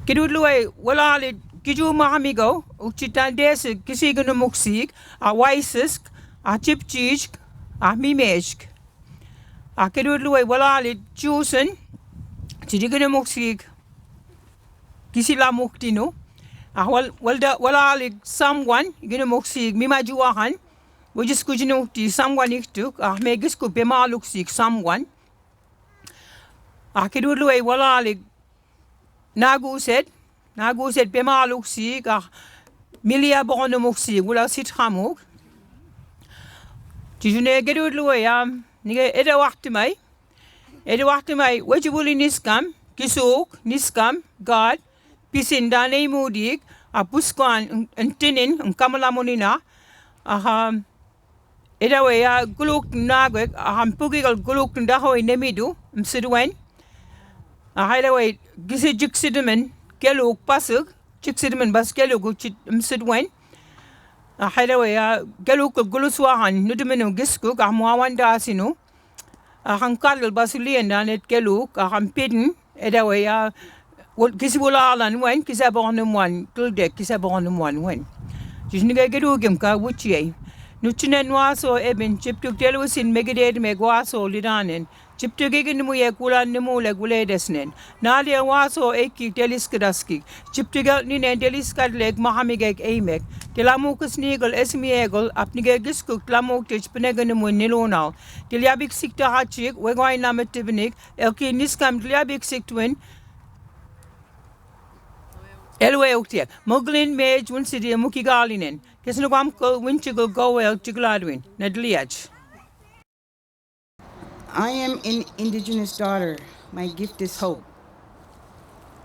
Kedudluwe wala le kiju mahamigo uchitan des kisi gnu muksik a waisk a chipchich a mimeshk a kedudluwe wala le jusen chidignu muksik kisi la muktino a wala le someone gnu muksik mimajuahan wujis kujinu ti someone iktuk a megis ku bemaluksik someone a kedudluwe wala le naguset bemaluksik a milia bonomuksik wala sitramuk tijune gedudluwe nige eda waktimai wajibuli niskam kisuk niskam god pisinda neymudik a puskan entinin kamalamonina a eda we guluk nagwek a pugigal guluk ndahoy nemidu msidwen a hideaway gisi jiksidimen keluk pasuk jiksidimen bas keluk msidwen a hideaway keluk guluswahan nudumenu giskuk a muawanda sinu a hankadal basulienda net keluk a hampidin edaway gisi wulalan wen kisa bonum wan tuldek kisa bonum wen jisniga gedugim ka wuchie nuchinen waso eben chiptuk telusin megeded megwaso lidanen chiptugigin mu ye kulan nimu le gule desnen nalia waso eki teliskadaski chiptugal ni ne teliskad leg mahamigek eimek telamukus nigol esmiegol apnige giskuk tlamuk tichpenegan mu nilonal teliabik sikta hachik wegwai nametibnik elki niskam teliabik siktwen elwe uktiak muglin mej wun sidi mukigalinen kesnugam ko winchigo gowel chigladwin nadliach. I am an Indigenous daughter. My gift is hope.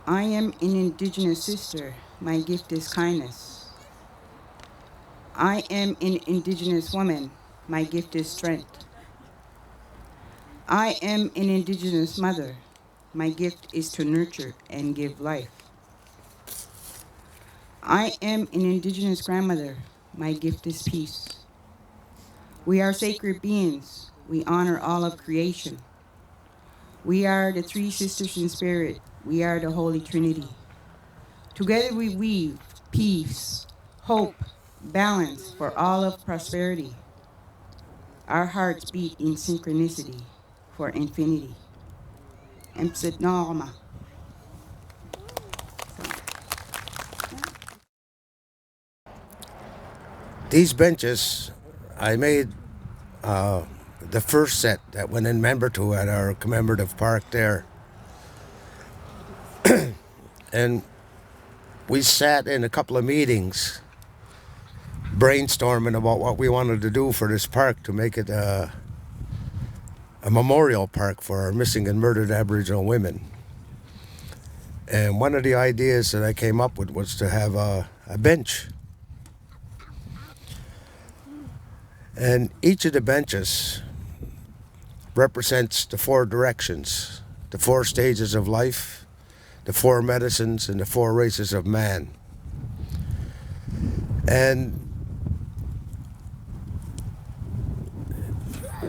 I am an Indigenous sister. My gift is kindness. I am an Indigenous woman. My gift is strength. I am an Indigenous mother. My gift is to nurture and give life. I am an Indigenous grandmother. My gift is peace. We are sacred beings. We honor all of creation. We are the three sisters in spirit. We are the Holy Trinity. Together we weave peace, hope, balance for all of prosperity. Our hearts beat in synchronicity for infinity. Norma. These benches, I made the first set that went in Membertou at our commemorative park there. And we sat in a couple of meetings brainstorming about what we wanted to do for this park to make it a memorial park for our missing and murdered Aboriginal women. And one of the ideas that I came up with was to have a bench. And each of the benches represents the four directions, the four stages of life, the four medicines, and the four races of man. And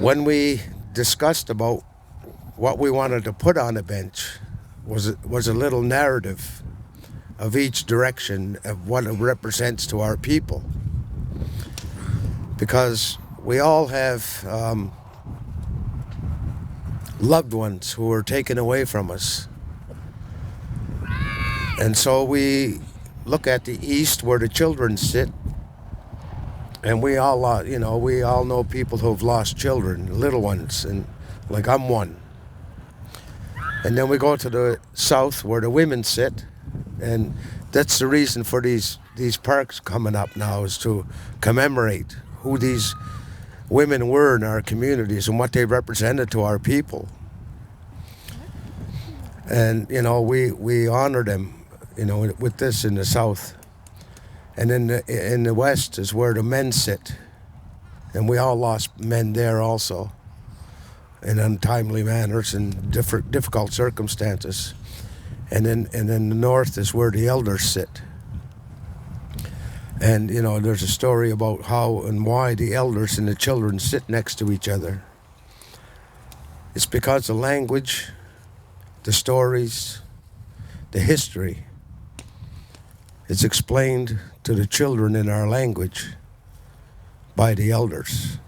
when we discussed about what we wanted to put on a bench was a little narrative of each direction of what it represents to our people. Because we all have loved ones who were taken away from us. And so we look at the east where the children sit, and we all know people who've lost children, little ones, and like I'm one. And then we go to the south where the women sit, and that's the reason for these parks coming up now, is to commemorate who these women were in our communities and what they represented to our people. And, we honor them, with this in the south. And in the west is where the men sit. And we all lost men there also in untimely manners and difficult circumstances. And then the north is where the elders sit. And, there's a story about how and why the elders and the children sit next to each other. It's because the language, the stories, the history It's explained to the children in our language by the elders.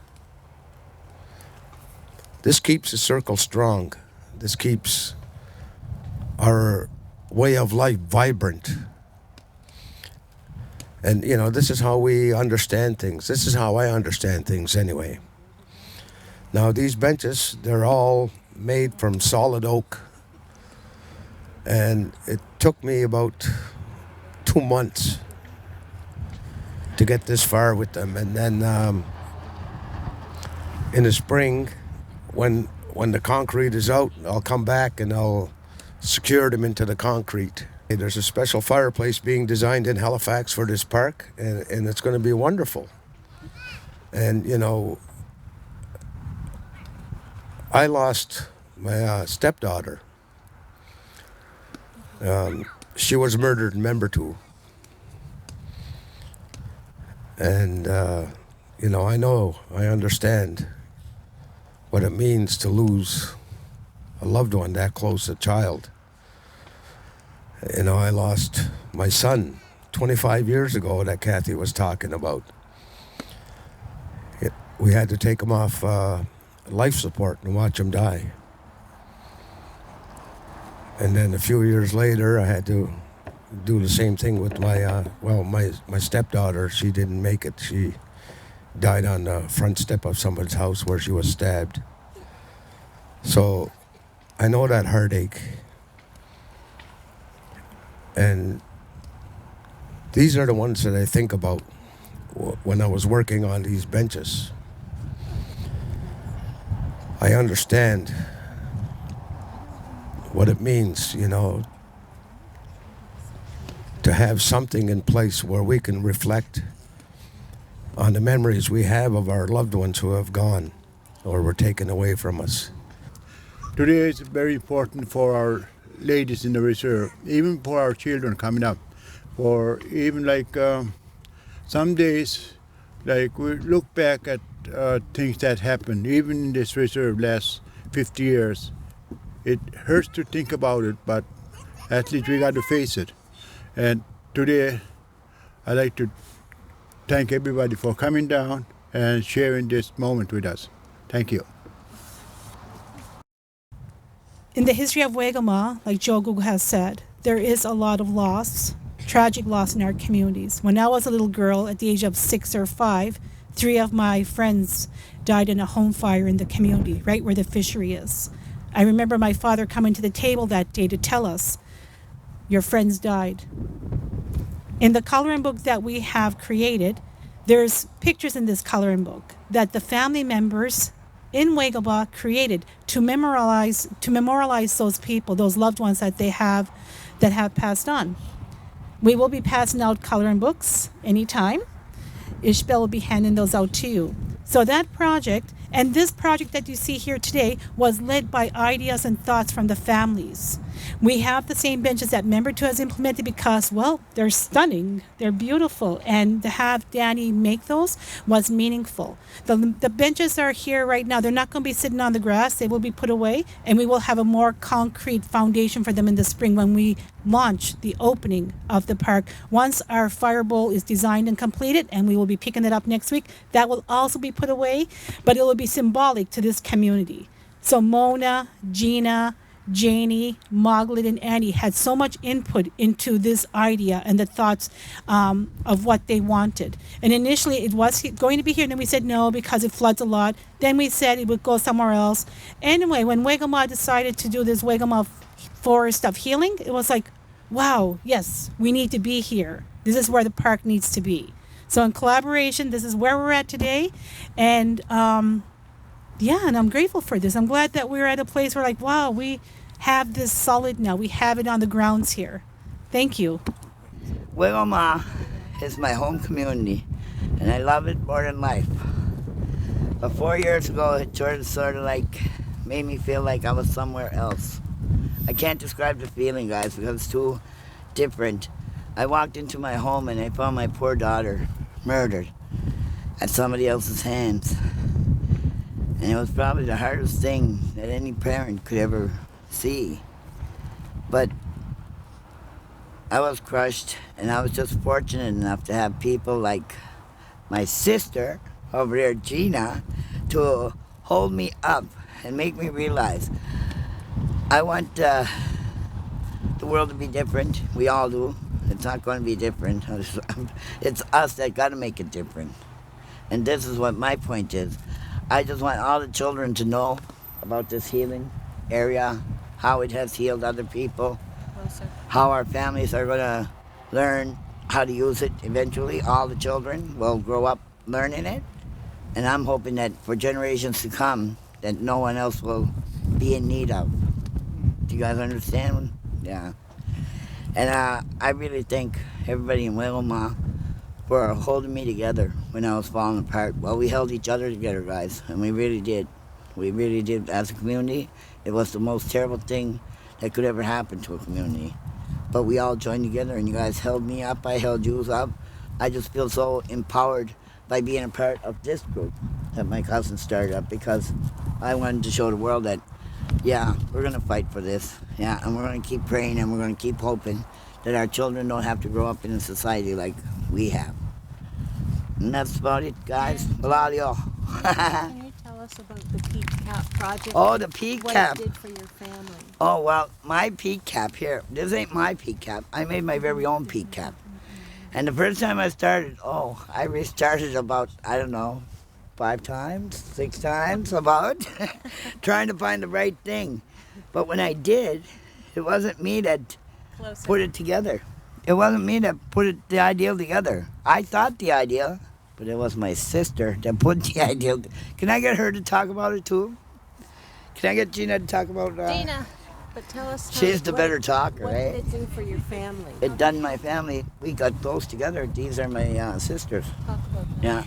This keeps the circle strong. This keeps our way of life vibrant. And, you know, this is how we understand things. This is how I understand things anyway. Now, these benches, they're all made from solid oak. And it took me about 2 months to get this far with them. And then in the spring, when the concrete is out, I'll come back and I'll secure them into the concrete. There's a special fireplace being designed in Halifax for this park, and it's going to be wonderful. And, you know, I lost my stepdaughter. She was murdered in Membertou. And, you know, I understand what it means to lose a loved one that close, a child. You know, I lost my son 25 years ago that Kathy was talking about. We had to take him off life support and watch him die. And then a few years later, I had to do the same thing with my stepdaughter. She didn't make it. She died on the front step of somebody's house where she was stabbed. So I know that heartache. And these are the ones that I think about when I was working on these benches. I understand what it means, you know, to have something in place where we can reflect on the memories we have of our loved ones who have gone or were taken away from us. Today is very important for our ladies in the reserve, even for our children coming up. For even like some days, like we look back at things that happened, even in this reserve last 50 years. It hurts to think about it, but at least we got to face it. And today, I'd like to thank everybody for coming down and sharing this moment with us. Thank you. In the history of Wapna'kikewi'skwaq, like Joe Google has said, there is a lot of loss, tragic loss in our communities. When I was a little girl at the age of 6 or 5, 3 of my friends died in a home fire in the community, right where the fishery is. I remember my father coming to the table that day to tell us, your friends died. In the coloring book that we have created, there's pictures in this coloring book that the family members in Wapna'kikewi'skwaq created to memorialize those people, those loved ones that they have that have passed on. We will be passing out coloring books anytime. Ishbel will be handing those out to you. So that project, and this project that you see here today, was led by ideas and thoughts from the families. We have the same benches that Membertou has implemented because, well, they're stunning, they're beautiful, and to have Danny make those was meaningful. The benches are here right now. They're not going to be sitting on the grass. They will be put away, and we will have a more concrete foundation for them in the spring when we launch the opening of the park. Once our fire bowl is designed and completed, and we will be picking it up next week, that will also be put away, but it will be symbolic to this community. So Mona, Gina, Janie, Margaret, and Annie had so much input into this idea and the thoughts of what they wanted. And initially it was going to be here, and then we said no because it floods a lot. Then we said it would go somewhere else. Anyway, when Wapna'kikewi'skwaq decided to do this Wapna'kikewi'skwaq Forest of Healing, it was like, wow, yes, we need to be here. This is where the park needs to be. So in collaboration, this is where we're at today. And yeah, and I'm grateful for this. I'm glad that we're at a place where, like, wow, we have this solid now. We have it on the grounds here. Thank you. Wapna'kikewi'skwaq is my home community, and I love it more than life. But 4 years ago, it sort of like made me feel like I was somewhere else. I can't describe the feeling, guys, because it's too different. I walked into my home and I found my poor daughter murdered at somebody else's hands. And it was probably the hardest thing that any parent could ever see. But I was crushed, and I was just fortunate enough to have people like my sister over there, Gina, to hold me up and make me realize I want the world to be different. We all do. It's not going to be different. It's us that got to make it different. And this is what my point is. I just want all the children to know about this healing area, how it has healed other people, how our families are going to learn how to use it eventually. All the children will grow up learning it. And I'm hoping that for generations to come, that no one else will be in need of. Do you guys understand? Yeah. And I really thank everybody in Wapna'kikewi'skwaq for holding me together when I was falling apart. Well, we held each other together, guys, and we really did. We really did. As a community, it was the most terrible thing that could ever happen to a community. But we all joined together, and you guys held me up. I held you up. I just feel so empowered by being a part of this group that my cousin started up, because I wanted to show the world that, yeah, we're going to fight for this. Yeah, and we're going to keep praying, and we're going to keep hoping that our children don't have to grow up in a society like we have. And that's about it, guys. Malayo. Can you tell us about the PCAP project? Oh, the PCAP. What it did for your family? Oh, well, my PCAP here. This ain't my PCAP. I made my very own PCAP. And the first time I started, I restarted about, I don't know, 5 times, 6 times, about, trying to find the right thing. But when I did, it wasn't me that put it together. It wasn't me that put the ideal together. I thought the idea, but it was my sister that put the ideal. Can I get her to talk about it too? Can I get Gina to talk about it? Dina, but tell us. She's the better talker, what right? What did it do for your family? It done my family. We got close together. These are my sisters. Talk about that. Yeah.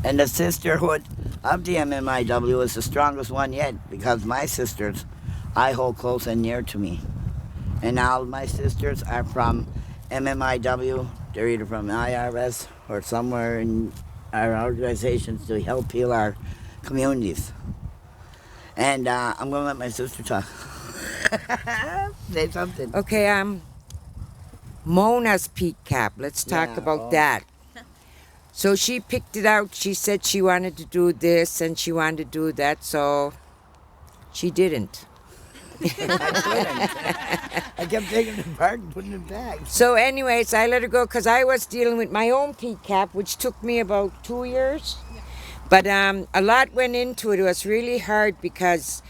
And the sisterhood of the MMIW is the strongest one yet, because my sisters I hold close and near to me. And all my sisters are from MMIW. They're either from IRS or somewhere in our organizations to help heal our communities. And I'm going to let my sister talk. Say something. Okay, Mona's peak cap. Let's talk about that. So she picked it out. She said she wanted to do this and she wanted to do that, so she didn't. I kept taking it apart and putting it back. So anyways, I let her go because I was dealing with my own peak cap, which took me about 2 years. But a lot went into it. It was really hard because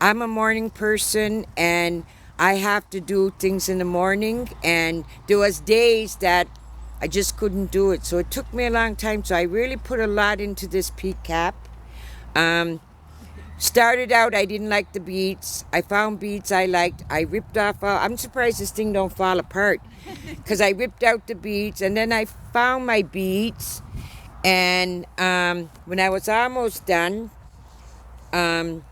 I'm a morning person and I have to do things in the morning, and there was days that I just couldn't do it. So it took me a long time. So I really put a lot into this peak cap. Started out, I didn't like the beads. I found beads I liked. I ripped off all. I'm surprised this thing don't fall apart, because I ripped out the beads, and then I found my beads. And when I was almost done, the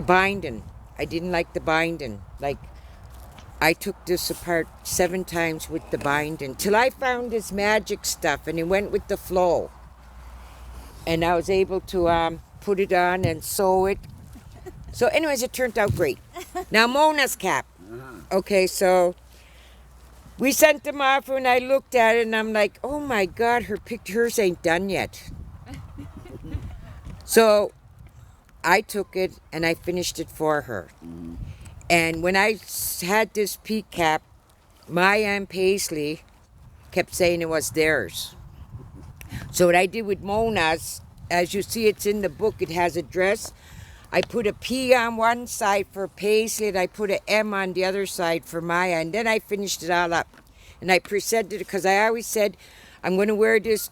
binding, I didn't like the binding. Like, I took this apart 7 times with the binding till I found this magic stuff, and it went with the flow. And I was able to put it on and sew it. So anyways, it turned out great. Now Mona's cap. Okay, so we sent them off, and I looked at it and I'm like, oh my God, her pictures ain't done yet. So I took it and I finished it for her. And when I had this peak cap, my Aunt Paisley kept saying it was theirs. So what I did with Mona's, as you see, it's in the book, it has a dress. I put a P on one side for Paisley, and I put an M on the other side for Maya, and then I finished it all up. And I presented it, because I always said, I'm going to wear this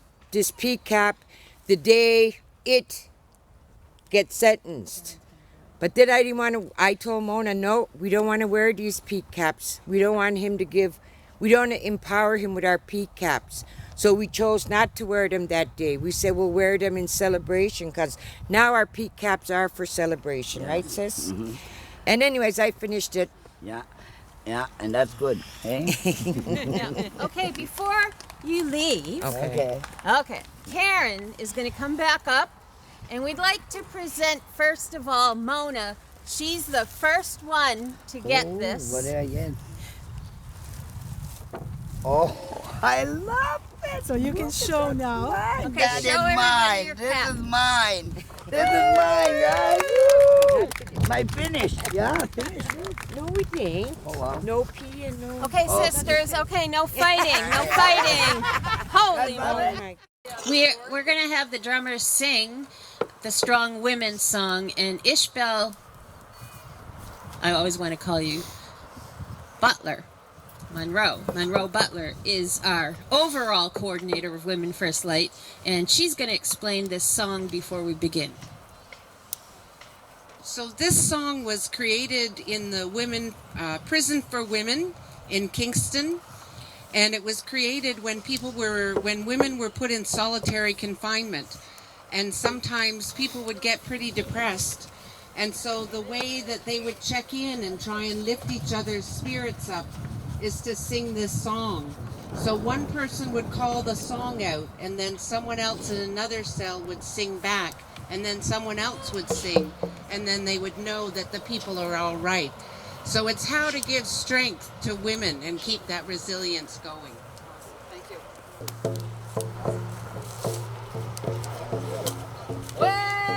peak cap the day it gets sentenced. But then I didn't want to, I told Mona, no, we don't want to wear these peak caps. We don't want him to give, we don't want to empower him with our peak caps. So we chose not to wear them that day. We said we'll wear them in celebration, because now our peak caps are for celebration, right, sis? Mm-hmm. And anyways, I finished it. Yeah, and that's good, eh? Now, okay, before you leave, Okay. Karen is going to come back up, and we'd like to present, first of all, Mona. She's the first one to get this. What did I get? Oh, I love it. So you can show now. Mine. Okay, That is show everybody mine. your This cap. is mine. This is mine, guys. Woo! My finish. Yeah, finish. No, it ain't. Oh, wow. No pee and no. Okay, sisters. Okay, no fighting. No fighting. Holy moly. We're gonna have the drummers sing the Strong Women song, and Ishbel, I always want to call you Butler, Monroe Butler is our overall coordinator of Women First Light, and she's going to explain this song before we begin. So this song was created in the prison for women in Kingston, and it was created when women were put in solitary confinement, and sometimes people would get pretty depressed, and so the way that they would check in and try and lift each other's spirits up is to sing this song. So one person would call the song out, and then someone else in another cell would sing back, and then someone else would sing, and then they would know that the people are all right. So it's how to give strength to women and keep that resilience going. Thank you. Hey,